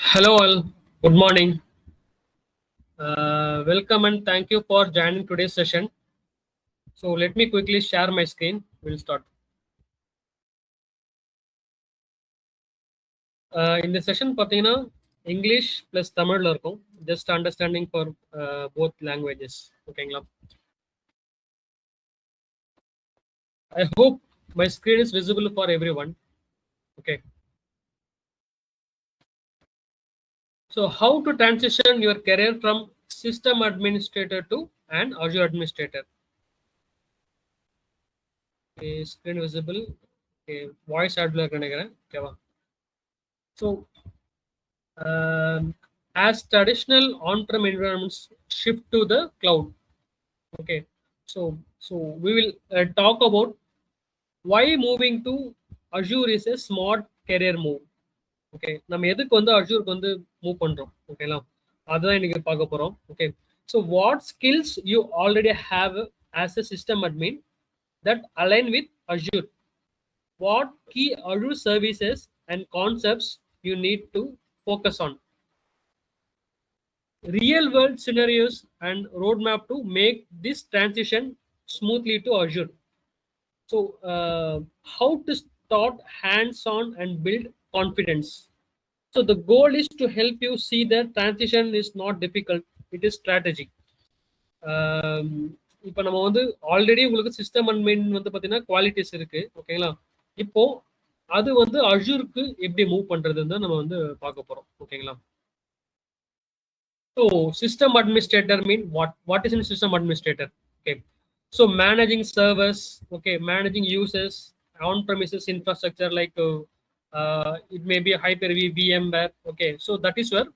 Hello all, good morning. Welcome and thank you for joining today's session. So let me quickly share my screen. We'll start. In the session, பார்த்தீங்கன்னா English plus தமிழ்ல இருக்கும். Just understanding for both languages. ஓகேங்களா? I hope my screen is visible for everyone. Okay. So how to transition your career from system administrator to an Azure administrator? Okay, screen visible. Okay, voice ஆட்ல நினைக்கிறேன். ஓகேவா? So as traditional on-prem environments shift to the cloud, okay, so we will talk about why moving to Azure is a smart career move. Okay, நம்ம எதுக்கு வந்து அஜூருக்கு வந்து move பண்றோம், ஓகேங்களா? அதுதான் இன்னைக்கு பார்க்க போறோம். Okay, so what skills you already have as a system admin that align with Azure? What key Azure services and concepts you need to focus on? Real world scenarios and roadmap to make this transition smoothly to Azure. So how to start hands on and build confidence? So the goal is to help you see that transition is not difficult, it is strategy. இப்போ நம்ம வந்து already உங்களுக்கு system admin வந்து பார்த்தீங்கன்னா qualities இருக்கு, ஓகேங்களா? இப்போ அது வந்து அஜூருக்கு எப்படி மூவ் பண்றதுன்னு தான் நம்ம வந்து பார்க்க போறோம், ஓகேங்களா? So system administrator mean what? What is in system administrator? Okay. So managing servers, okay, managing users, on-premises infrastructure like it may be Hyper-V, VMware. Okay, so that is your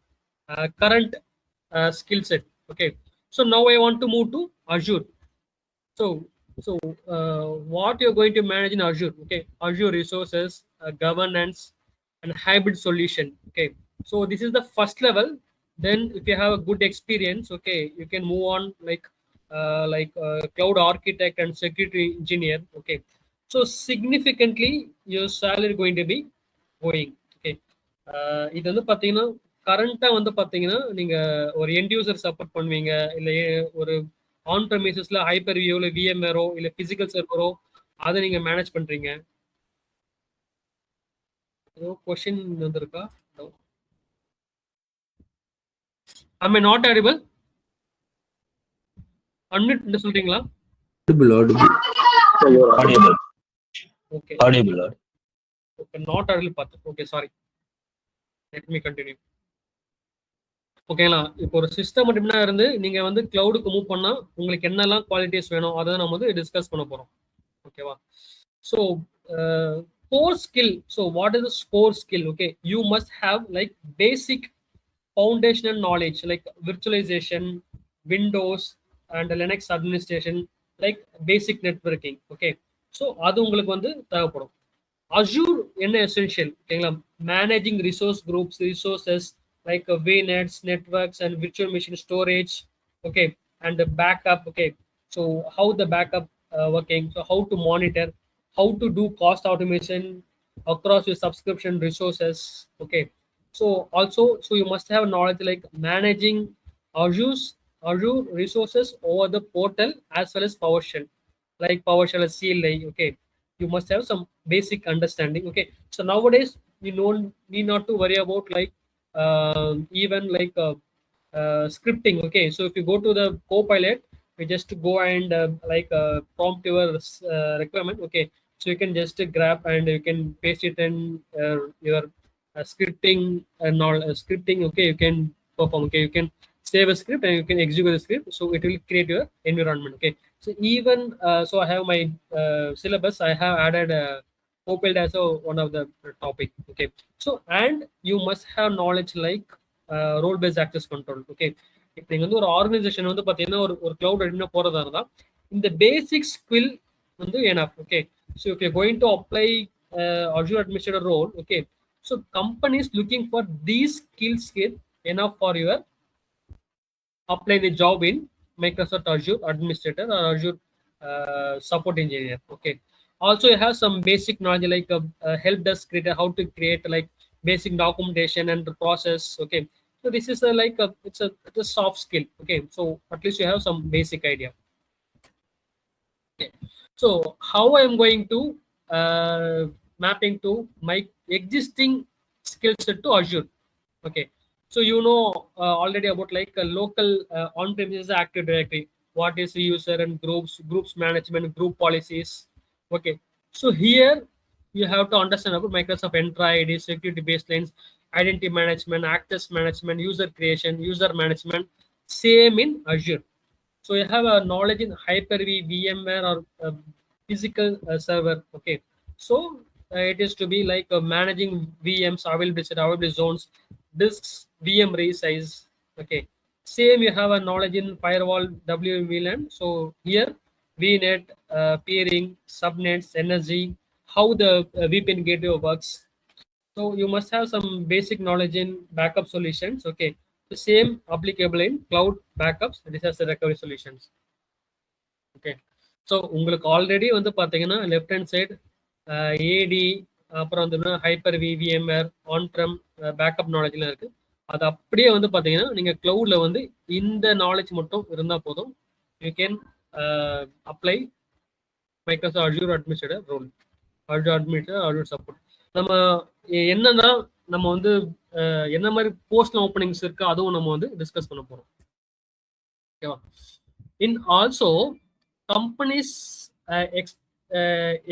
current skill set. Okay. So now I want to move to Azure. So what you're going to manage in Azure? Okay, Azure resources, governance, and hybrid solution. Okay, so this is the first level. Then if you have a good experience, okay, you can move on like cloud architect and security engineer. Okay, so significantly your salary going to be going. Okay, இது வந்து பார்த்தீங்கன்னா கரண்ட்டாக வந்து பார்த்தீங்கன்னா நீங்கள் ஒரு end user support பண்ணுவீங்க, இல்லை ஒரு ஆன் ப்ரெமிசஸ்ல ஹைப்பர் வியூ இல்லை விஎம்ஆரோ இல்லை பிசிக்கல் சர்வரோ அதை நீங்கள் மேனேஜ் பண்ணுறீங்க. ஏதோ கொஷின் வந்திருக்கா? am I not audible? Unmute சொல்றீங்களா? Audible. Okay. Audible. Okay, not audible பார்த்து. Okay, sorry. Let me continue. ஓகேங்களா? இப்போ ஒரு சிஸ்டம் அட்மினா இருந்து நீங்க வந்து கிளவுடுக்கு மூவ் பண்ணா உங்களுக்கு என்னெல்லாம் குவாலிட்டிஸ் வேணும் அதை நம்ம வந்து டிஸ்கஸ் பண்ண போறோம், ஓகேவா? So core skill. So what is the core skill? Okay, you must have like basic foundational knowledge like virtualization, Windows and Linux administration, like basic networking. Okay, so அது உங்களுக்கு வந்து தேவைப்படும். Azure என்ன essential, ஓகேங்களா? Managing resource groups, resources like VNets, networks and virtual machine storage. Okay, and the backup. Okay, so how the backup working, so how to monitor, how to do cost automation across your subscription resources. Okay, so also, so you must have knowledge like managing Azure resources over the portal as well as PowerShell, like PowerShell as CLI. Okay, you must have some basic understanding. Okay, so nowadays you don't need not to worry about like even like scripting. Okay, so if you go to the Copilot, you just go and prompt your requirement. Okay, so you can just grab and you can paste it in your scripting and all scripting. Okay, you can perform. Okay, you can save a script and you can execute the script, so it will create your environment. Okay, so even so I have my syllabus, I have added Copilot as one of the topic. Okay, so and you must have knowledge like role based access control. Okay, இப்போ நீங்கள் வந்து ஒரு organisation வந்து பார்த்தீங்கன்னா ஒரு cloud அட்மினா போகிறதா இருந்தால் இந்த பேசிக் ஸ்கில் வந்து enough. Okay, so if you going to apply Azure administrator role, okay, so companies looking for these skills enough for your apply the job in Microsoft Azure administrator or Azure support engineer. Okay, also you have some basic knowledge like help desk creator, how to create like basic documentation and the process. Okay, so this is a like a it's a soft skill. Okay, so at least you have some basic idea. Okay, so how I am going to mapping to my existing skill set to Azure. Okay, so you know already about like a local on-premises Active Directory. What is the user and groups management, group policies. Okay, so here you have to understand about Microsoft Entra ID, security baselines, identity management, access management, user creation, user management. Same in Azure. So you have a knowledge in Hyper-V, VMware, or physical server. Okay, so it is to be like managing VMs, availability zones, disks, VM resize. Okay, same you have a knowledge in firewall, WLAN. So here VNet, peering, subnets, energy, how the VPN gateway works. So you must have some basic knowledge in backup solutions. Okay, the same applicable in cloud backups, disaster recovery solutions. Okay, so உங்களுக்கு already வந்து பார்த்தீங்கன்னா left hand side ஏடி அப்புறம் வந்து hyper விவிஎம்ஆர் antrum backup நாலேஜ்லாம் இருக்கு. அது அப்படியே வந்து பார்த்தீங்கன்னா நீங்கள் க்ளவுட்ல வந்து இந்த நாலேஜ் மட்டும் இருந்தால் போதும். You can apply Microsoft Azure administrator role, Azure administrator, Azure support. நம்ம என்னன்னா நம்ம வந்து என்ன மாதிரி போஸ்ட் ஓப்பனிங்ஸ் இருக்கு அதுவும் நம்ம வந்து டிஸ்கஸ் பண்ண போறோம். ஓகேவா? இன் also companies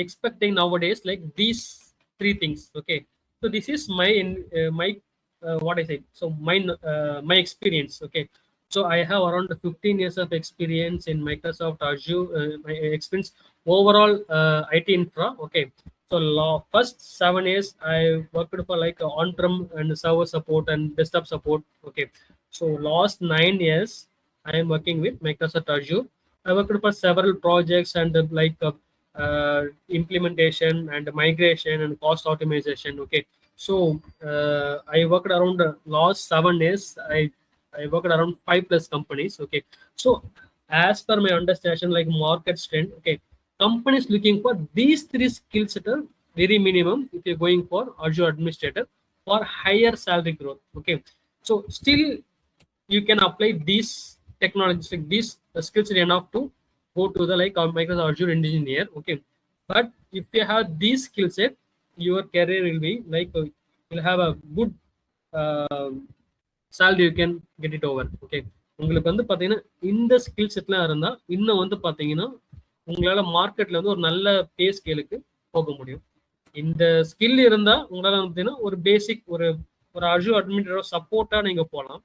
expecting nowadays like these three things. Okay, so this is my what I say. So my experience. Okay, so I have around 15 years of experience in Microsoft Azure. My experience overall IT infra. Okay, so first 7 years I worked for like on-prem and server support and desktop support. Okay, so last 9 years I am working with Microsoft Azure. I worked for several projects and implementation and migration and cost optimization. Okay, so I worked around last 7 years. I worked around 5+ companies. Okay, so as per my understanding, like market strength. Okay, companies looking for these three skills that are very minimum if you're going for Azure administrator for higher salary growth. Okay, so still you can apply these technologies like these skills enough to go to the like Microsoft Azure engineer. Okay, but if you have these skill set, your career will be like you'll have a good salary, you can get it over. Okay, உங்களுக்கு வந்து பாத்தீங்கன்னா இந்த skill செட்லாம் இருந்தா இன்னும் வந்து பாத்தீங்கன்னா உங்களால மார்க்கெட்ல வந்து ஒரு நல்ல பே ஸ்கேலுக்கு போக முடியும். இந்த ஸ்கில் இருந்தா உங்களால பார்த்தீங்கன்னா ஒரு பேசிக் ஒரு அஜூர் அட்மினிஸ்ட்ரேட்டர் சப்போர்ட்டா நீங்க போகலாம்.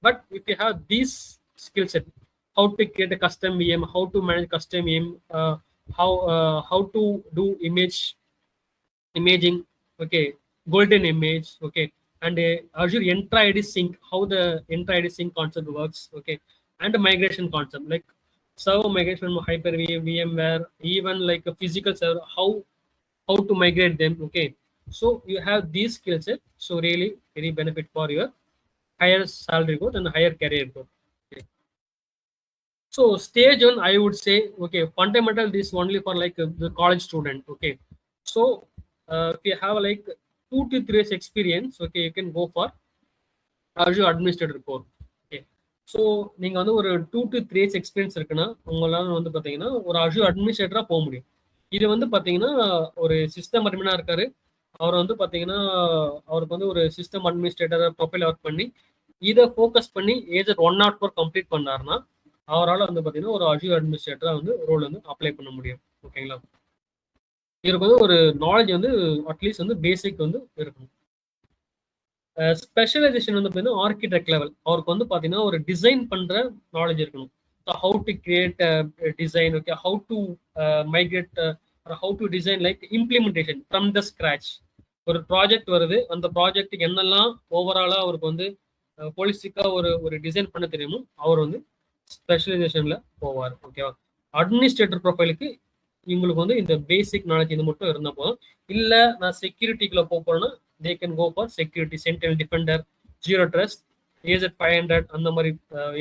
But if you have these skill set, how to create a custom VM, how to manage custom VM, how to do imaging, okay, golden image, okay, and Azure Entra ID sync, how the Entra ID sync concept works, okay, and the migration concept like server migration from Hyper-V, VMware, even like a physical server, how to migrate them. Okay, so you have these skill set, so really very benefit for your higher salary growth and higher career growth. Okay. So stage one, I would say, okay, fundamental this only for like the college student. Okay, so if you have like 2 to 3 years experience, okay, you can go for Azure administrator core. Okay, so நீங்க வந்து ஒரு 2 to 3 years experience இருக்குன்னா உங்களால வந்து பாத்தீங்கன்னா ஒரு Azure administrator போக முடியும். இது வந்து பாத்தீங்கன்னா ஒரு சிஸ்டம் அட்மினா இருக்காரு, அவர் வந்து பாத்தீங்கன்னா அவருக்கு வந்து ஒரு சிஸ்டம் அட்மினிஸ்ட்ரேட்டர் ப்ரொஃபைல் ஒர்க் பண்ணி இதை ஃபோக்கஸ் பண்ணி ஏஜெட் 104 கம்ப்ளீட் பண்ணாருன்னா அவரால் வந்து பார்த்தீங்கன்னா ஒரு அஜூர் அட்மினிஸ்ட்ரேட்டராக வந்து ரோல் வந்து அப்ளை பண்ண முடியும். ஓகேங்களா, இவருக்கு வந்து ஒரு நாலேஜ் வந்து அட்லீஸ்ட் வந்து பேசிக் வந்து இருக்கணும். ஸ்பெஷலைசேஷன் வந்து பார்த்தீங்கன்னா ஆர்கிடெக்ட் லெவல், அவருக்கு வந்து பார்த்தீங்கன்னா ஒரு டிசைன் பண்ணுற நாலேஜ் இருக்கணும். So how to create design, okay, how to migrate, how to design like implementation from the scratch. ஒரு ப்ராஜெக்ட் வருது, அந்த ப்ராஜெக்ட்டுக்கு என்னெல்லாம் ஓவராலாக அவருக்கு வந்து போலிஸ்டிக்காக ஒரு டிசைன் பண்ண தெரியுமோ அவர் வந்து ஸ்பெஷலைசேஷன்ல போவார். ஓகேவா, அட்மினிஸ்ட்ரேட்டர் ப்ரொஃபைலுக்கு இவங்களுக்கு வந்து இந்த பேசிக் நாலேஜ் இது மட்டும் இருந்தால் போதும். இல்லை நான் செக்யூரிட்டிக்குள்ள போறேன்னா they can go for security, central defender, zero trust, AZ 500 அந்த மாதிரி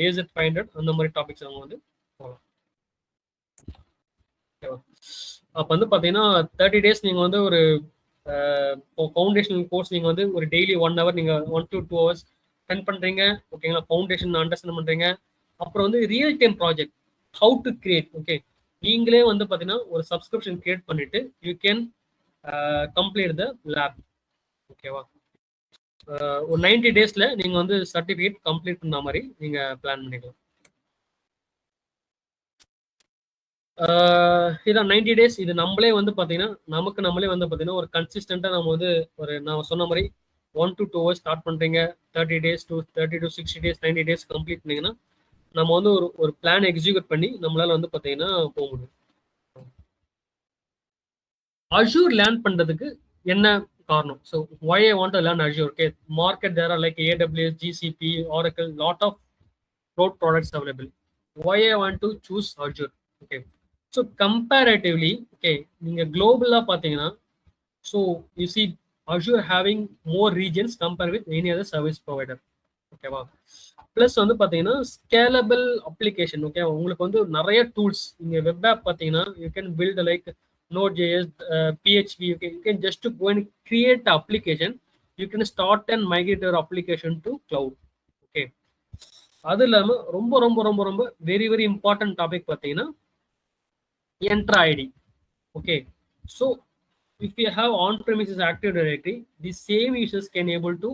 AZ 500 அந்த மாதிரி டாபிக்ஸ் அவங்க வந்து போகலாம். ஓகேவா, அப்போ வந்து பார்த்தீங்கன்னா 30 days நீங்கள் வந்து ஒரு ஃபவுண்டேஷனல் கோர்ஸ் நீங்கள் வந்து ஒரு டெய்லி 1 hour நீங்கள் 1 to 2 hours ஸ்பெண்ட் பண்ணுறீங்க. ஓகேங்களா, ஃபவுண்டேஷன் அண்டர்ஸ்டாண்ட் பண்ணுறீங்க. அப்புறம் வந்து real time project how to create. Okay, நீங்களே வந்து பார்த்தீங்கன்னா ஒரு சப்ஸ்கிரிப்ஷன் கிரியேட் பண்ணிட்டு you can complete the lab. ஓகேவா, ஒரு 90 daysல நீங்க வந்து சர்டிஃபிகேட் கம்ப்ளீட் பண்ண மாதிரி நீங்க பிளான் பண்ணிக்கலாம். இதான் 90 days. இது நம்மளே வந்து பார்த்தீங்கன்னா நம்மளே வந்து பார்த்தீங்கன்னா ஒரு கன்சிஸ்டண்டாக நம்ம வந்து நான் சொன்ன மாதிரி 1 to 2 hours ஸ்டார்ட் பண்ணுறீங்க, 30 days to 60 days 90 days complete பண்ணீங்கன்னா நம்ம வந்து ஒரு பிளான் எக்ஸிக்யூட் பண்ணி நம்மளால வந்து பார்த்தீங்கன்னா போக முடியும். அஷூர் லேர்ன் பண்ணுறதுக்கு என்ன காரணம்? So why I want to learn Azure? Okay, market there are like AWS, GCP, Oracle, lot of cloud products available. Why I want to choose Azure? Okay, so comparatively, okay, நீங்க global பாத்தீங்கன்னா, so you see Azure having more regions compared with any other service provider. ஓகேவா, plus வந்து பார்த்தீங்கன்னா scalable application. Okay, உங்களுக்கு வந்து நிறைய tools. நீங்கள் web app பார்த்தீங்கன்னா you can build like Node.js, PHP. Okay, you can just go and create the application. You can start and migrate your application to cloud. Okay, அது இல்லாமல் ரொம்ப ரொம்ப ரொம்ப ரொம்ப வெரி வெரி இம்பார்ட்டன்ட் டாபிக் பார்த்தீங்கன்னா Entra ID. Okay, so if you have on-premises Active Directory, the same users can able to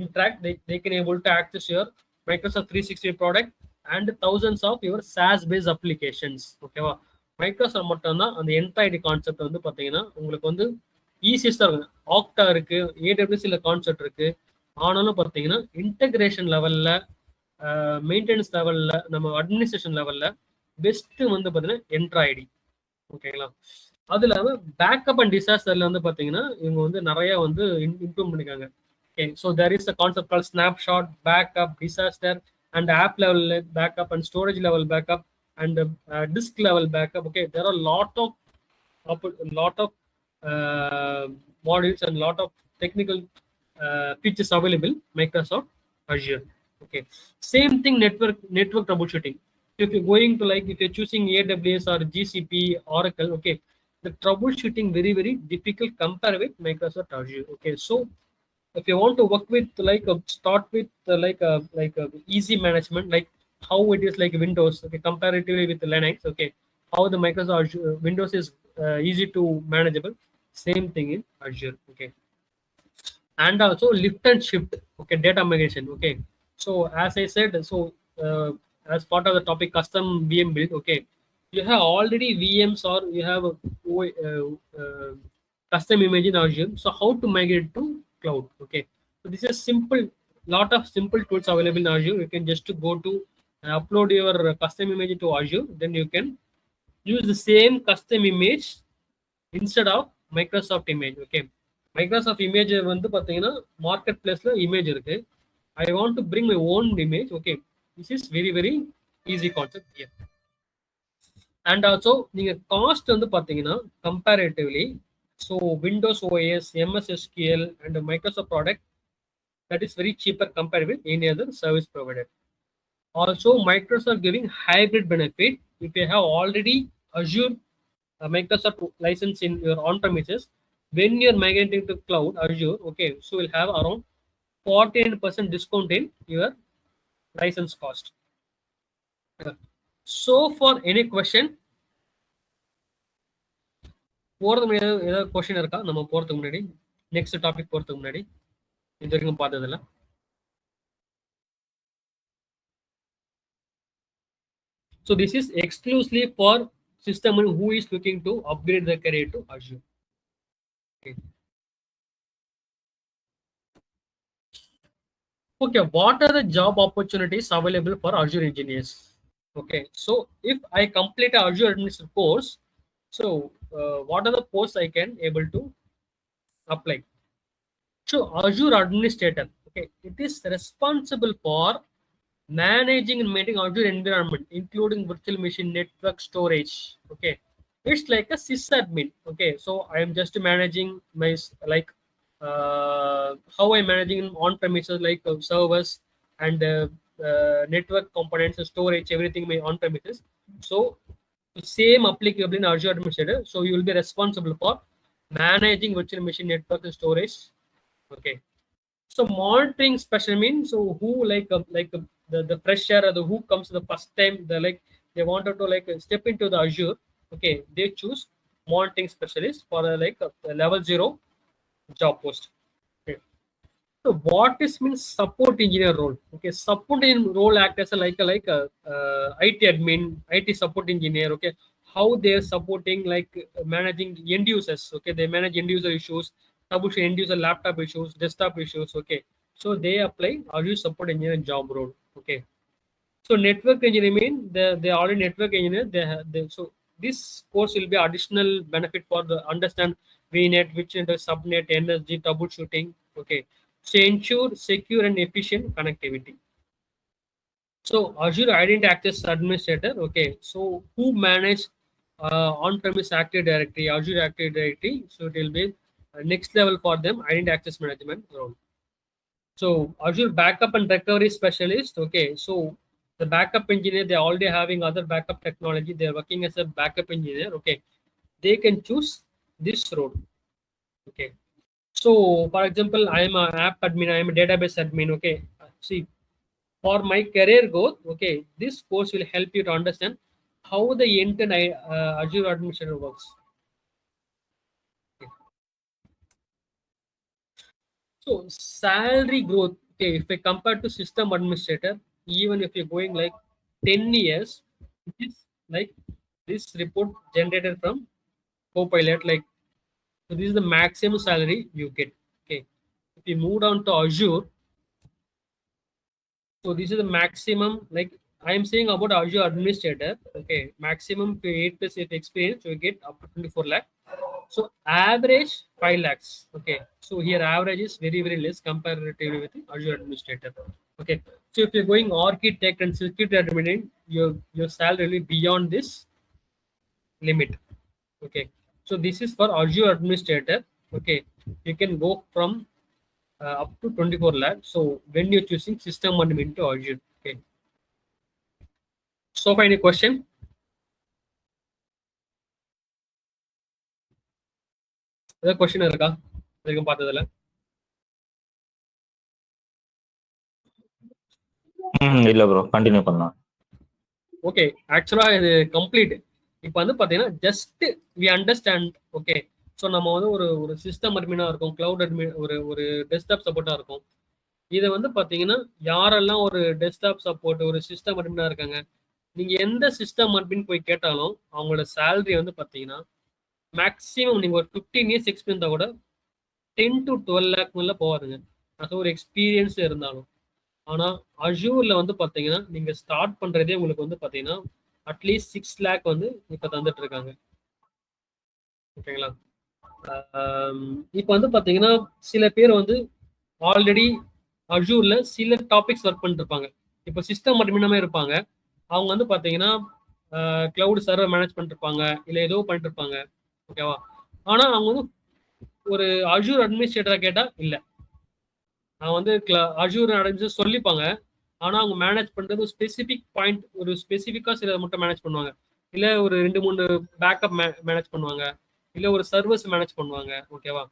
interact. They can able to access your Microsoft 360 product and thousands of your SaaS-based applications. ஓகேவா, Microsoft மட்டும்தான் அந்த Entra ID concept வந்து பார்த்தீங்கன்னா உங்களுக்கு வந்து ஈஸியஸ்டாக இருக்கும். ஆக்டா இருக்கு, AWSல concept இருக்கு. ஆனாலும் பார்த்தீங்கன்னா இன்டகிரேஷன் லெவலில், மெயின்டெனன்ஸ் லெவலில், நம்ம அட்மினிஸ்ட்ரேஷன் லெவலில் பெஸ்ட்டு வந்து பார்த்தீங்கன்னா Entra ID. ஓகேங்களா, அது இல்லாமல் பேக்கப் அண்ட் டிசாஸ்டர்ல வந்து பார்த்தீங்கன்னா இவங்க வந்து நிறைய வந்து இம்ப்ரூவ் பண்ணிக்காங்க. Okay, so there is a concept call snapshot, backup, disaster and app level backup and storage level backup and disk level backup. Okay, there are lot of modules and lot of technical features available Microsoft Azure. Okay, same thing, network troubleshooting. If you're going to if you're choosing AWS or GCP, Oracle, okay, the troubleshooting very very difficult compared with Microsoft Azure. Okay, so if you want to work with start with easy management, like how it is like Windows, okay, comparatively with Linux. Okay, how the Microsoft Azure, Windows is easy to manageable. Same thing in Azure. Okay, and also lift and shift. Okay, data migration. Okay, so as I said, so as part of the topic custom VM build. Okay, you have already VMs or you have custom image in Azure. So how to migrate to cloud? Okay, so this is simple, lot of simple tools available in Azure. You can just go to upload your custom image to Azure, then you can use the same custom image instead of Microsoft image. Okay, Microsoft image வந்து பார்த்தீங்கன்னா market பிளேஸ்ல image இருக்கு. I want to bring my own image. Okay, this is very very easy concept here. And also நீங்க cost வந்து பார்த்தீங்கன்னா comparatively, so Windows OS, MS SQL and Microsoft product, that is very cheaper compared with any other service provider. Also Microsoft giving hybrid benefit. If you have already Azure Microsoft license in your on-premises, when you're migrating to cloud Azure, okay, so you'll have around 49% discount in your license cost. So for any question, போறதுக்கு முன்னாடி ஏதாவது question இருக்கா? நம்ம போறதுக்கு முன்னாடி next topic போறதுக்கு முன்னாடி இது வரைக்கும் பார்த்ததில்ல. So this is exclusively for system who is looking to upgrade their career to Azure. Okay. Okay, what are the job opportunities available for Azure engineers? Okay, so if I complete a Azure administrator course, so what are the posts I can able to apply? So Azure administrator, okay, it is responsible for managing and maintaining Azure environment, including virtual machine, network, storage. Okay, it's like a sysadmin. Okay, so I am just managing my how I'm managing on premises like servers and network components, storage, everything my on premises. So same applicable in Azure administrator. So you will be responsible for managing virtual machine network and storage. Okay. So monitoring special means so who the fresher or the who comes the first time they wanted to step into the Azure. Okay, they choose monitoring specialist for a level 0 job post. Okay. So what is means support engineer role? Okay, support engineer role act as a IT admin, IT support engineer. Okay, how they are supporting managing end users. Okay, they manage end user issues, troubleshoot end user laptop issues, desktop issues. Okay, so they apply Azure support engineer job role. Okay, so network engineer mean they already network engineer. So this course will be additional benefit for the understand VNet, which is the subnet, NSG troubleshooting. Okay, so ensure secure and efficient connectivity. So Azure Identity Access Administrator. Okay, so who manage on-premise Active Directory, Azure Active Directory? So it will be next level for them identity access management role. So Azure backup and recovery specialist. Okay, so the backup engineer, they're already having other backup technology. They're working as a backup engineer. Okay, they can choose this role. Okay, so for example, I'm an app admin, I'm a database admin. Okay, see, for my career growth, okay, this course will help you to understand how the end-to-end Azure administrator works. Okay. So salary growth, okay, if I compare to system administrator, even if you're going like 10 years, it is like this report generated from Copilot, so this is the maximum salary you get. Okay. If you move down to Azure, so this is the maximum, like I am saying about Azure administrator. Okay, maximum to 8+ years experience, you get up to 24 lakh. So average 5 lakhs. Okay, so here average is very less comparatively with the Azure administrator. Okay, so if you're going architect and security admin, your salary will be beyond this limit. Okay, so this is for Azure administrator. Okay, you can go from up to 24 lakh. So when you're choosing system admin to Azure. Okay, so far any question? ஏதாவது question இருக்கா வரைக்கும் பார்த்ததுல? இல்ல bro, continue பண்ணலாம். Okay, ஆக்சுவலா இது complete. இப்போ வந்து பார்த்தீங்கன்னா just we understand. Okay, so நம்ம வந்து ஒரு ஒரு சிஸ்டம் அட்மினா இருக்கும், கிளவுட் அட்மின், ஒரு ஒரு டெஸ்க்டாப் சப்போர்ட்டா இருக்கும். இதை வந்து பார்த்தீங்கன்னா யாரெல்லாம் ஒரு டெஸ்க்டாப் சப்போர்ட், ஒரு சிஸ்டம் அட்மினா இருக்காங்க, நீங்க எந்த சிஸ்டம் அட்மின் போய் கேட்டாலும் அவங்களோட சேலரி வந்து பார்த்தீங்கன்னா மேக்ஸிமம் நீங்க ஒரு 15 இயர்ஸ் எக்ஸ்பீரியன்ஸா கூட 10 to 12 லேக் மேல போவாதுங்க, அது ஒரு எக்ஸ்பீரியன்ஸ் இருந்தாலும். ஆனா அஜூர்ல வந்து பாத்தீங்கன்னா நீங்க ஸ்டார்ட் பண்றதே உங்களுக்கு வந்து பாத்தீங்கன்னா அட்லீஸ்ட் 6 லேக் வந்து இப்ப தந்துட்டு இருக்காங்க. ஓகேங்களா? இப்ப வந்து பாத்தீங்கன்னா சில பேர் வந்து ஆல்ரெடி அஜூர்ல சில டாபிக்ஸ் ஒர்க் பண்ணிட்டு இருப்பாங்க. இப்போ சிஸ்டம் அட்மினாமே இருப்பாங்க. அவங்க வந்து பாத்தீங்கன்னா கிளவுட் சர்வர் மேனேஜ் பண்ணிட்டு இருப்பாங்க, இல்ல ஏதோ பண்ணிட்டு இருப்பாங்க. ஓகேவா? ஆனா அவங்க வந்து ஒரு அஜூர் அட்மினிஸ்ட்ரேட்டரா கேட்டா இல்ல, நான் வந்து அஜூர் அட்மினிஸ்ட்ரேட்டர் சொல்லிப்பாங்க. ஆனா அவங்க மேனேஜ் பண்றது ஸ்பெசிபிக் பாயிண்ட், ஒரு ஸ்பெசிபிக்கா சில மட்டும் மேனேஜ் பண்ணுவாங்க. இல்ல ஒரு 2-3 பேக்கப் மேனேஜ் பண்ணுவாங்க, இல்ல ஒரு சர்வீஸ் மேனேஜ் பண்ணுவாங்க. ஓகேவா?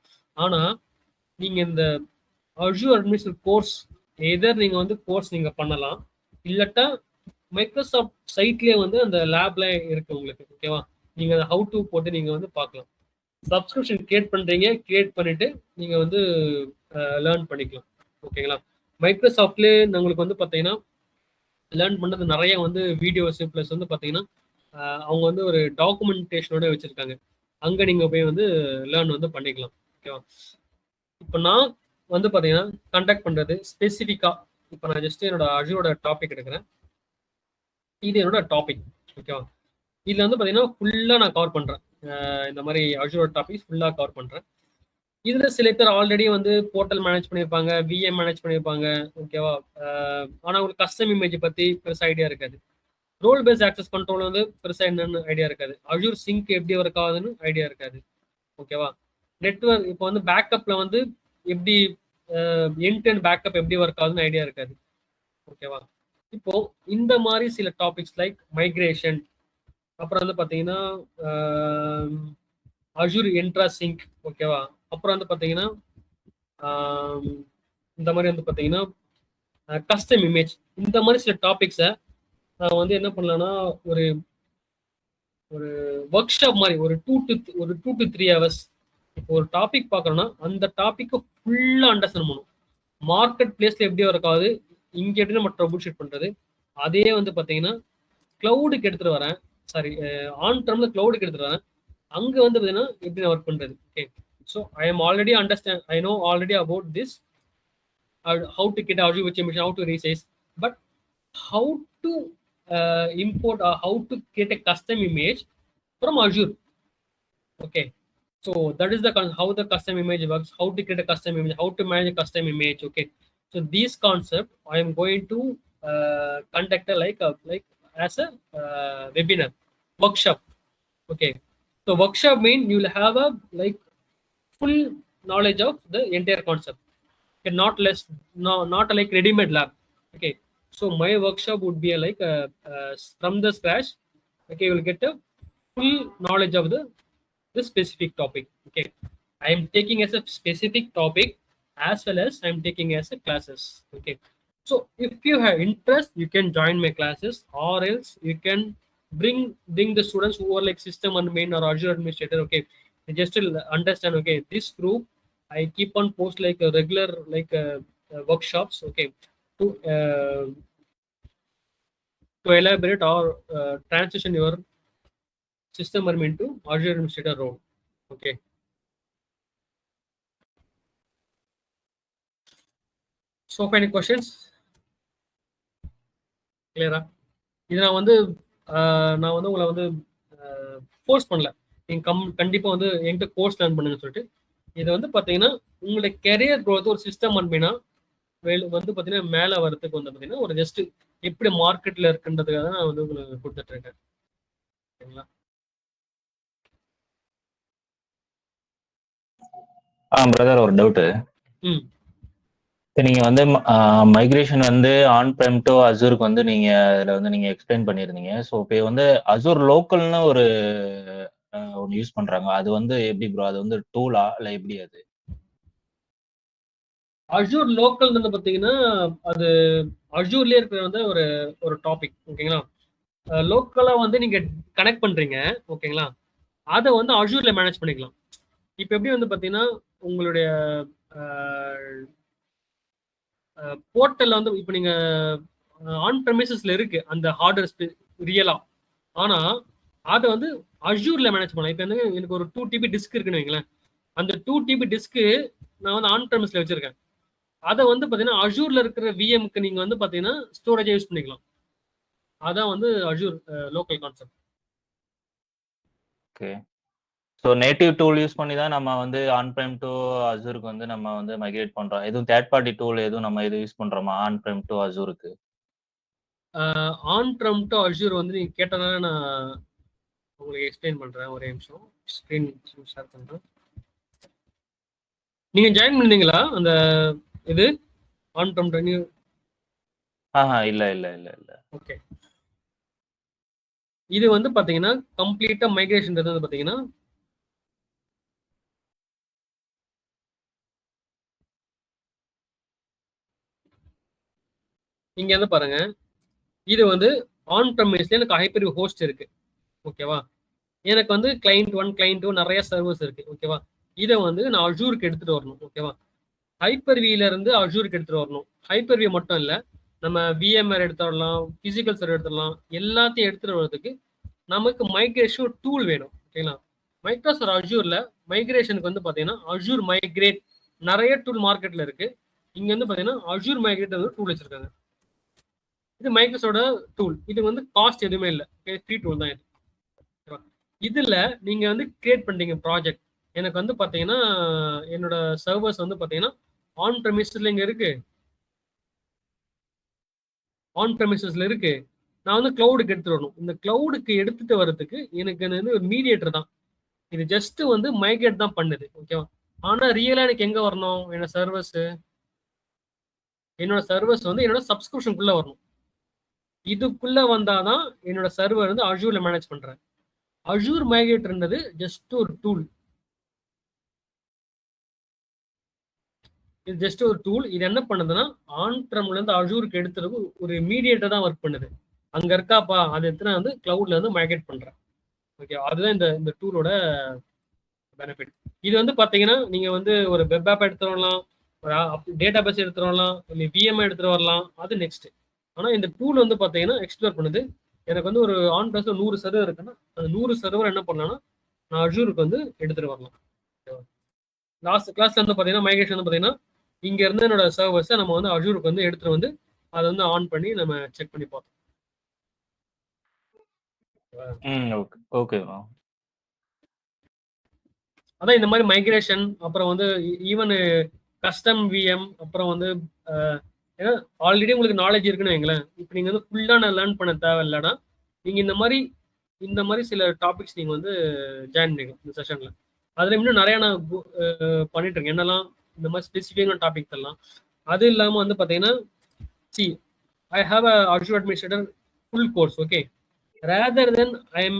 ஆனா நீங்க இந்த அஜூர் அட்மினிஸ்ட்ரேட்டர் கோர்ஸ் எதர் நீங்க வந்து கோர்ஸ் நீங்க பண்ணலாம், இல்லட்டா மைக்ரோசாஃப்ட் சைட்லயே வந்து அந்த லேப்ல இருக்கு உங்களுக்கு. ஓகேவா? நீங்க ஹவு டு போட்டு நீங்க வந்து பார்க்கலாம். சப்ஸ்கிரிப்ஷன் கிரியேட் பண்றீங்க, கிரியேட் பண்ணிட்டு நீங்க வந்து லேர்ன் பண்ணிக்கலாம். ஓகேங்களா? மைக்ரோசாஃப்ட்லேயே உங்களுக்கு வந்து பார்த்தீங்கன்னா லேர்ன் பண்ணது நிறைய வந்து வீடியோஸ் ப்ளஸ் வந்து பார்த்தீங்கன்னா அவங்க வந்து ஒரு டாக்குமெண்டேஷனோட வச்சிருக்காங்க. அங்கே நீங்கள் போய் வந்து லேர்ன் வந்து பண்ணிக்கலாம். ஓகேவா? இப்போ நான் வந்து பார்த்தீங்கன்னா கண்டக்ட் பண்ணுறது ஸ்பெசிஃபிக்காக, இப்போ நான் ஜஸ்ட் என்னோட அஜூரோட டாபிக் எடுக்கிறேன். இது என்னோட டாபிக். ஓகேவா? இதில் வந்து பார்த்தீங்கன்னா ஃபுல்லாக நான் கவர் பண்ணுறேன். இந்த மாதிரி அஜூரோட டாபிக் ஃபுல்லாக கவர் பண்ணுறேன். இதுல சில பேர் ஆல்ரெடி வந்து போர்ட்டல் மேனேஜ் பண்ணியிருப்பாங்க, விஎம் மேனேஜ் பண்ணியிருப்பாங்க. ஓகேவா? ஆனா உங்களுக்கு கஸ்டம் இமேஜ் பத்தி பெருசா ஐடியா இருக்காது. ரோல் பேஸ்ட் ஆக்சஸ் கண்ட்ரோல் வந்து பெருசா என்னன்னு ஐடியா இருக்காது. அஜூர் சிங்க் எப்படி ஒர்க் ஆகுதுன்னு ஐடியா இருக்காது. ஓகேவா? நெட்வொர்க் இப்போ வந்து பேக்கப்ல வந்து எப்படி எண்ட் டு எண்ட் பேக்கப் எப்படி ஒர்க் ஆகுதுன்னு ஐடியா இருக்காது. ஓகேவா? இப்போ இந்த மாதிரி சில டாபிக்ஸ் லைக் மைக்ரேஷன், அப்புறம் வந்து பாத்தீங்கன்னா அஜூர் என்ட்ரா சிங்க், ஓகேவா. அப்புறம் வந்து பார்த்தீங்கன்னா இந்த மாதிரி வந்து பார்த்தீங்கன்னா கஸ்டம் இமேஜ், இந்த மாதிரி சில டாபிக்ஸை நான் வந்து என்ன பண்ணலாம்னா ஒரு ஒரு ஒர்க் ஷாப் மாதிரி ஒரு 2 to 3 hours. இப்போ ஒரு டாபிக் பார்க்குறோன்னா அந்த டாப்பிக்கை ஃபுல்லாக அண்டர்ஸ்டாண்ட் பண்ணணும். மார்க்கெட் பிளேஸ்ல எப்படி இருக்காது, இங்க எப்படி நம்ம ட்ரபுள் ஷூட் பண்றது, அதே வந்து பார்த்தீங்கன்னா கிளவுடுக்கு எடுத்துட்டு வரேன், சாரி ஆன் டர்ம்ல கிளவுடுக்கு எடுத்துட்டு வரேன், அங்க வந்து பார்த்தீங்கன்னா எப்படி நான் ஒர்க் பண்றது. Okay, so I am already understand, I know already about this, how to get Azure virtual machine, how to resize, but how to import or how to get a custom image from Azure. Okay, so that is the how the custom image works, how to create a custom image, how to manage a custom image. Okay, so these concept I am going to conduct like as a webinar workshop. Okay, so workshop mean you will have a like full knowledge of the entire concept. Okay, not less, no, not like ready-made lab. Okay, so my workshop would be like from the scratch. Okay, you will get a full knowledge of the specific topic. Okay, I am taking as a specific topic as well as I am taking as a classes. Okay, so if you have interest, you can join my classes, or else you can bring the students who are like system admin or Azure administrator. Okay, they just to understand. Okay, this group I keep on post like a regular like workshops. Okay, to elaborate or transition your system admin to Azure administrator role. Okay, so for any questions, clear-ஆ? இது நான் வந்து உங்களை வந்து force பண்ணல, நீங்க கண்டிப்பா வந்து என்கிட்ட கோர்ஸ் லேர்ன் பண்ணுங்கன்னு சொல்லிட்டு. இது வந்து பாத்தீங்கன்னா உங்களுடைய கெரியர் க்ரோத் ஒரு சிஸ்டம் அன்பினா வந்து பாத்தீங்கன்னா மேல வரதுக்கு வந்து பாத்தீங்கன்னா ஒரு ஜஸ்ட் எப்படி மார்க்கெட்ல இருக்குன்றதுக்காக தான் நான் வந்து உங்களுக்கு கொடுத்துட்டு இருக்கேன். சரிங்களா? பிரதர் ஒரு டவுட்டு. நீங்க வந்து மைக்ரேஷன் வந்து ஆன் பிரைம் டு அசூருக்கு வந்து நீங்க அதுல வந்து நீங்க எக்ஸ்பிளைன் பண்ணிருந்தீங்க. ஸோ இப்போ வந்து அசூர் லோக்கல்னு ஒரு ஒன்று யூஸ் பண்றாங்க, அது வந்து எப்படி ப்ரோ? அது வந்து டூலா இல்லை எப்படி? அது அஜூர் லோக்கல் வந்து பாத்தீங்கன்னா அது அஜூர்லயே இருக்கிற வந்து ஒரு டாபிக். ஓகேங்களா? லோக்கலா வந்து நீங்க கனெக்ட் பண்றீங்க, ஓகேங்களா? அதை வந்து அஜூர்ல மேனேஜ் பண்ணிக்கலாம். இப்போ எப்படி வந்து பாத்தீங்கன்னா உங்களுடைய போர்ட்டல்ல வந்து இப்போ நீங்க ஆன் ப்ரெமிசஸ்ல இருக்கு அந்த ஹார்ட்வேர் ரியலா, ஆனா அதை வந்து அஜூர்ல மேனேஜ் பண்ணலாம். இப்போ வந்து எனக்கு ஒரு 2 TB டிஸ்க் இருக்குன்னு வைங்களேன், அந்த 2 TB டிஸ்க்கு நான் வந்து ஆன் ப்ரெமிஸ்ல வச்சிருக்கேன். அதை வந்து பாத்தீங்கன்னா அஜூர்ல இருக்கிற விஎம்க்கு நீங்க வந்து பாத்தீங்கன்னா ஸ்டோரேஜ் யூஸ் பண்ணிக்கலாம். அதான் வந்து Azure local concept. Okay, so native tool use பண்ணி தான் நம்ம வந்து ஆன் பிரைம் டு அசூருக்கு வந்து நம்ம வந்து மைக்ரேட் பண்றோம். எதுவும் தேர்ட் பார்ட்டி டூல் எதுவும் நம்ம எதுவும் யூஸ் பண்றோமா ஆன் பிரைம் டு அசூருக்கு? ஆன் பிரைம் டு அஜூர் வந்து நீங்க கேட்டனால நான் உங்களுக்கு எக்ஸ்பிளைன் பண்றேன். ஒரே நிமிஷம் ஸ்கிரீன் ஷேர் பண்றேன். நீங்க ஜாயின் பண்ணீங்களா அந்த இது ஆன் பிரைம் டு? இல்ல இல்ல இல்ல இல்ல. ஓகே, இது வந்து பாத்தீங்கன்னா கம்ப்ளீட்டா மைக்ரேஷன் வந்து பாத்தீங்கன்னா இங்க வந்து பாருங்க, இது வந்து ஆன் ப்ரெமிஸ்ல எனக்கு ஹைப்பர் ஹோஸ்ட் இருக்கு, ஓகேவா? எனக்கு வந்து கிளைண்ட் 1 கிளைண்ட் 2 நிறைய சர்வர்ஸ் இருக்கு, ஓகேவா? இதை வந்து நான் அஜூருக்கு எடுத்துட்டு வரணும், ஓகேவா? ஹைப்பர் வில இருந்து அஜூருக்கு எடுத்துட்டு வரணும். ஹைப்பர் வி மட்டும் இல்ல, நம்ம விஎம்ஆர் எடுத்து வரலாம், பிசிக்கல் சர்வர் எடுத்துடலாம். எல்லாத்தையும் எடுத்துட்டு வர்றதுக்கு நமக்கு மைக்ரேஷன் டூல் வேணும், ஓகேங்களா? மைக்ரோசாஃப்ட் அஜூர்ல மைக்ரேஷனுக்கு வந்து பாத்தீங்கன்னா அஜூர் மைக்ரேட் நிறைய டூல் மார்க்கெட்ல இருக்கு. இங்க வந்து பாத்தீங்கன்னா அஜூர் மைக்ரேட் வந்து டூல் வச்சிருக்காங்க. இது மைக்ரோசாஃப்டோட டூல். இது வந்து காஸ்ட் எதுவுமே இல்லை, ஃப்ரீ டூல் தான் இது. இதுல நீங்க வந்து கிரியேட் பண்றீங்க ப்ராஜெக்ட். எனக்கு வந்து பாத்தீங்கன்னா என்னோட சர்வர்ஸ் வந்து பாத்தீங்கன்னா ஆன் ப்ரெமிசஸ்ல இங்க இருக்கு, ஆன் ப்ரெமிசஸ்ல இருக்கு. நான் வந்து கிளவுடுக்கு எடுத்துட்டு வரணும். இந்த கிளவுடுக்கு எடுத்துட்டு வர்றதுக்கு எனக்கு வந்து ஒரு மீடியேட்டர் தான். இது ஜஸ்ட் வந்து மைக்ரேட் தான் பண்ணுது, ஓகேவா? ஆனா ரியலா எனக்கு எங்க வரணும்? என்னோட சர்வர்ஸ் வந்து என்னோட சப்ஸ்கிரிப்ஷனுக்குள்ள வரணும். இதுக்குள்ள வந்தாதான் என்னோட சர்வர் வந்து அஜூர்ல மேனேஜ் பண்றேன். அஜூர் மைக்ரேட்டர்ன்றது ஜஸ்ட் ஒரு டூல். இது ஜஸ்ட் ஒரு டூல். இது என்ன பண்ணுதுன்னா ஆன் ப்ரெம்ல இருந்து அஜூருக்கு எடுத்துறது ஒரு மீடியேட்டர் தான் ஒர்க் பண்ணுது. அங்க இருக்காப்பா அதை எடுத்து வந்து கிளவுட்ல இருந்து மைக்ரேட் பண்றேன். ஓகே, அதுதான் இந்த டூலோட பெனிஃபிட். இது வந்து பாத்தீங்கன்னா நீங்க வந்து ஒரு வெப் ஆப் எடுத்துட்டு வரலாம், ஒரு டேட்டா பேஸ் எடுத்துட்டு வரலாம், இல்லை விஎம்ஐ எடுத்துட்டு வரலாம், அது நெக்ஸ்ட். ஆனா இந்த டூல் வந்து பாத்தீங்கன்னா எக்ஸ்ப்ளோர் பண்ணுது. எனக்கு வந்து ஒரு ஆன் பேஸ்ல 100 சர்வர் இருக்குன்னா அந்த 100 சர்வர் என்ன பண்ணலாம்னா நான் அஜூருக்கு வந்து எடுத்துட்டு வரலாம். லாஸ்ட் கிளாஸ்ல வந்து பாத்தீங்கன்னா மைக்ரேஷன் வந்து பாத்தீங்கன்னா இங்க இருந்து என்னோட சர்வர்ஸை நம்ம வந்து அஜூருக்கு வந்து எடுத்துட்டு வந்து அதை வந்து ஆன் பண்ணி நம்ம செக் பண்ணி பார்த்தோம். ஓகே. அதான் இந்த மாதிரி மைக்ரேஷன், அப்புறம் வந்து ஈவன் கஸ்டம் விஎம், அப்புறம் வந்து ஏன்னா ஆல்ரெடி உங்களுக்கு நாலேஜ் இருக்குன்னு வைங்களேன். இப்போ நீங்க வந்து ஃபுல்லா நான் லேர்ன் பண்ண தேவையில்லைன்னா நீங்க இந்த மாதிரி சில டாபிக்ஸ் நீங்க வந்து ஜாயின் பண்ணிக்கணும் இந்த செஷன்ல. அதுல இன்னும் நிறைய நான் பண்ணிட்டு இருக்கேன். என்னெல்லாம் இந்த மாதிரி ஸ்பெசிஃபிக்கான டாபிக்ஸ் எல்லாம். அது இல்லாம வந்து பாத்தீங்கன்னா I have a Azure Administrator full course, okay. Rather than I am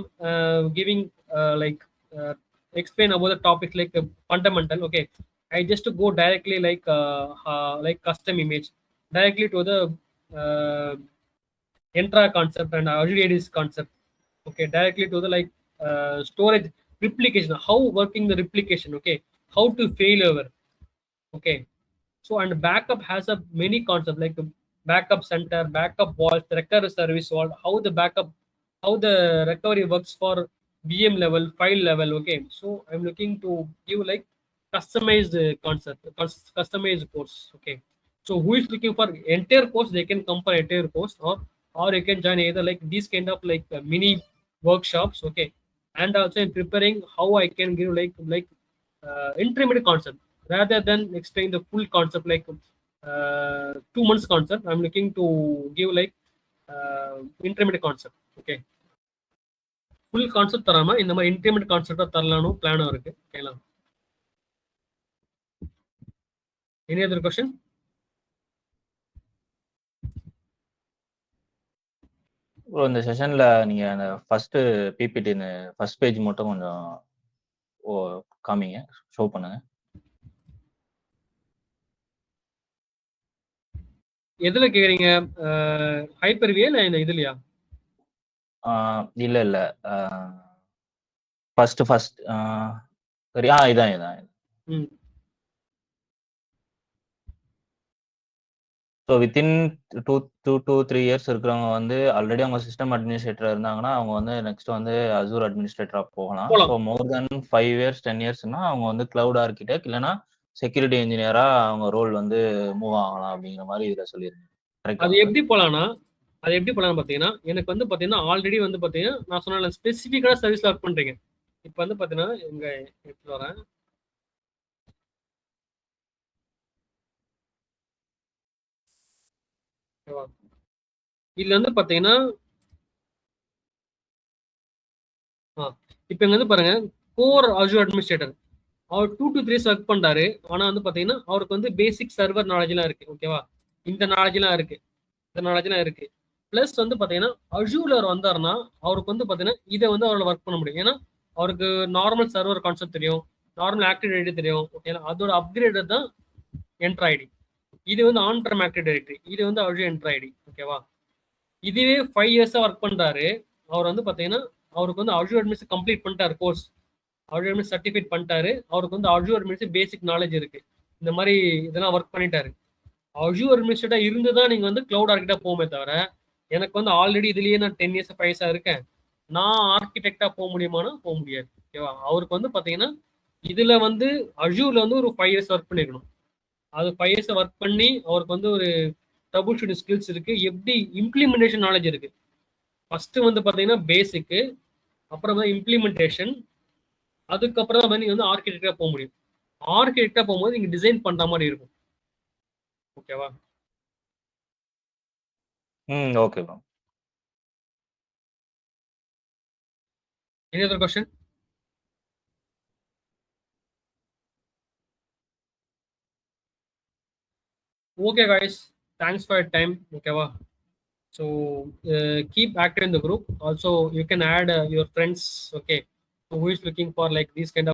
giving explain about the topics like fundamental, okay. I just go directly like custom image directly to the Entra concept and Azure AD's concept, okay. Directly to the storage replication, how working the replication, okay, how to failover, okay. So and backup has a many concepts like backup center, backup vault, recovery service vault, how the recovery works for VM level, file level, okay. So I'm looking to give like customized concept, customized course, okay. So who is looking for entire course, they can come for entire course, or you can join either like these kind of like mini workshops, okay. And also I'm preparing how I can give like intermediate concept rather than explain the full concept like 2 months concept. I'm looking to give like intermediate concept, okay. Full concept தராம இந்த மாதிரி intermediate concept தரலாம்னு plan இருக்கு. ஓகேங்களா? Any other question? இந்த செஷன்ல நீங்க அந்த first PPT first page மட்டும் கொஞ்சம் காமிங்க, ஷோ பண்ணுங்க. எதுல கேக்குறீங்க? ஹைப்பர்வியா இல்ல இந்த இதுலயா? இல்ல ஃபர்ஸ்ட் சரியா இதான். ஸோ வித்தின் 2 to 3 years இருக்கிறவங்க வந்து ஆல்ரெடி அவங்க சிஸ்டம் அட்மினிஸ்ட்ரேட்டர் இருந்தாங்கன்னா அவங்க வந்து நெக்ஸ்ட் வந்து அசூர் அட்மினிஸ்ட்ரேட்டரா போகலாம். ஸோ மோர் தென் 5 years 10 yearsனா அவங்க வந்து கிளவுட் ஆர்கிடெக்ட் இல்லைன்னா செக்யூரிட்டி இன்ஜினியரா அவங்க ரோல் வந்து மூவ் ஆகலாம் அப்படிங்கிற மாதிரி இதுல சொல்லியிருக்கேன். அது எப்படி போலாம்னா பாத்தீங்கன்னா எனக்கு வந்து பாத்தீங்கன்னா ஆல்ரெடி வந்து பாத்தீங்கன்னா நான் சொன்ன ஸ்பெசிஃபிக்கான சர்வீஸ்ல ஒர்க் பண்றீங்க. இப்போ வந்து பாத்தீங்கன்னா இங்க எடுத்து வரேன். இதுல வந்து பாத்தீங்கன்னா இப்போ இங்க வந்து பாருங்க கோர் அஜூர் அட்மினிஸ்ட்ரேட்டர் அவர் 2 to 3 ஒர்க் பண்றாரு. ஆனா வந்து பாத்தீங்கன்னா அவருக்கு வந்து பேசிக் சர்வர் நாலேஜ் எல்லாம் இருக்கு, ஓகேவா. இந்த நாலேஜ் எல்லாம் இருக்கு. பிளஸ் வந்து பாத்தீங்கன்னா அஜூர்ல வந்தாருன்னா அவருக்கு வந்து பாத்தீங்கன்னா இதை வந்து அவரால் ஒர்க் பண்ண முடியும். ஏன்னா அவருக்கு நார்மல் சர்வர் கான்செப்ட் தெரியும், நார்மல் ஆக்டிவ் டைரக்டரி தெரியும், ஓகேங்களா. அதோட அப்கிரேட் தான் என்ட்ரா ஐடி. இது வந்து ஆன் ப்ரெம் ஆக்டிவ் டைரக்டரி, இது வந்து அஜூர் என்ட்ரா ஐடி, ஓகேவா. இதுவே 5 years ஒர்க் பண்றாரு. அவர் வந்து பாத்தீங்கன்னா அவருக்கு வந்து அஜூர் அட்மினிஸ்ட்ரேஷன் கம்ப்ளீட் பண்ணிட்டாரு, கோர்ஸ் அஜூர் அட்மினிஸ்ட்ரேஷன் சர்டிஃபிகேட் பண்ணிட்டாரு. அவருக்கு வந்து அஜூர் அட்மினிஸ்ட்ரேஷன் பேசிக் நாலேஜ் இருக்கு, இந்த மாதிரி இதெல்லாம் ஒர்க் பண்ணிட்டாரு. அஜூர் அட்மினிஸ்ட்ரேட்டர் இருந்துதான் நீங்க வந்து கிளவுட் ஆர்கிடெக்டா போமே தவிர எனக்கு வந்து ஆல்ரெடி இதுலயே நான் 10 years 5 years இருக்கேன், நான் ஆர்கிடெக்டா போக முடியுமானா போக முடியாது, ஓகேவா. அவருக்கு வந்து பாத்தீங்கன்னா இதுல வந்து அஜூர்ல வந்து ஒரு 5 years ஒர்க் பண்ணிருக்கணும். அது 5 years ஒர்க் பண்ணி அவருக்கு வந்து ஒரு ட்ரபிள் ஷூட்டிங் ஸ்கில்ஸ் இருக்கு, எப்படி இம்ப்ளிமெண்டேஷன் நாலேஜ் இருக்கு. ஃபர்ஸ்ட் வந்து பாத்தீங்கன்னா பேசிக்கு, அப்புறம் தான் இம்ப்ளிமெண்டேஷன், அதுக்கப்புறம் தான் நீங்க வந்து ஆர்கிடெக்டா போக முடியும். ஆர்கிடெக்டா போகும்போது நீங்க டிசைன் பண்ற மாதிரி இருக்கும், ஓகேவா. Okay bro. Any other question? Okay guys, thanks for your time, ஓகேவா. So keep active in the group. Also you can add your friends, okay, who is looking for like these kind of